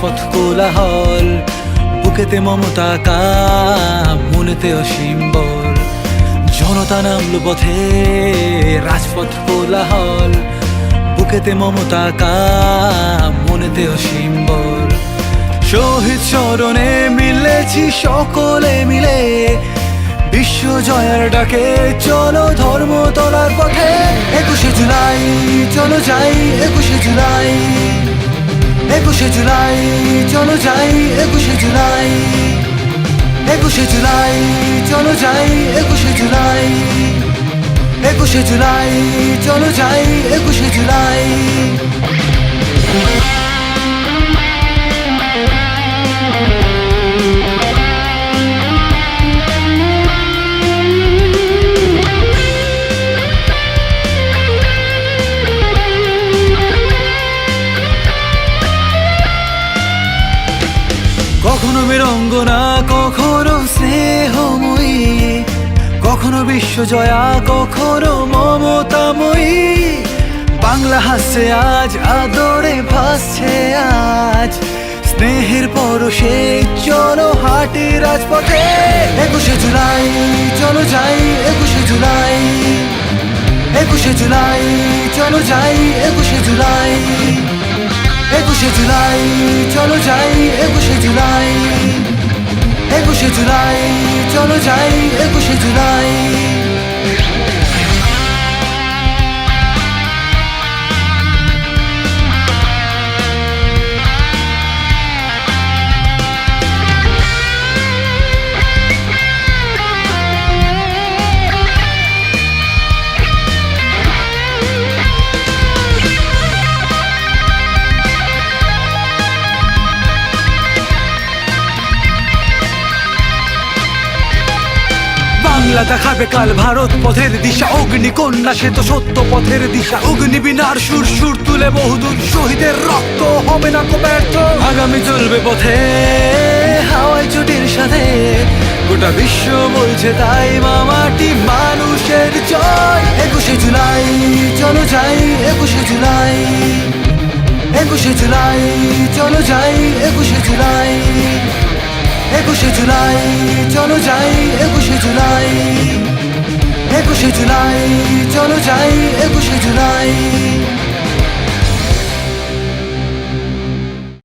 রাজপথ কোলাহল, বুকেতে মমতা কাম, মনেতে অসীম বল। জনতা নামলো পথে, রাজপথ কোলাহল, বুকেতে মমতা কাম, মনেতে অসীম বল। শহীদ স্মরণে মিলেছি সকলে মিলে, বিশ্ব জয়ের ডাকে চলো ধর্ম তলার পথে। 21শে জুলাই চলো যাই, 21শে জুলাই, 21শে জুলাই চলো যাই, 21শে জুলাই, 21শে জুলাই চলো যাই, 21শে জুলাই, 21শে জুলাই চলো যাই, 21শে জুলাই। কখনো বীরঙ্গনা, কখনো স্নেহময়ী, কখনো বিশ্বজয়া, কখনো মমতাময়ী। বাংলা হাসছে আজ, আদরে ভাসছে আজ, স্নেহের পরশে চলো হাঁটি রাজপথে। 21শে জুলাই চলো যাই, 21শে জুলাই, 21শে জুলাই চলো যাই, 21শে জুলাই, 21শে জুলাই চলো যাই, 21শে জুলাই, 21শে জুলাই চলো যাই, 21শে জুলাই। বাংলা দেখাবে কাল ভারত পথের দিশা, অগ্নিকন্যা সে তো সত্য পথের দিশা। অগ্নিবীণার সুর সুর তুলে বহুদূর, শহীদের রক্ত হবে না কো ব্যর্থ। আগামী চলবে পথে হাওয়াই ছুটির সাথে, গোটা বিশ্ব বলছে তাই মামাটি মানুষের জয়। 21শে জুলাই চলো যাই, 21শে জুলাই, 21শে জুলাই চলো যাই, 21শে জুলাই, 21শে জুলাই চলো যাই, 21শে জুলাই, 21শে জুলাই চলো যাই, 21শে জুলাই।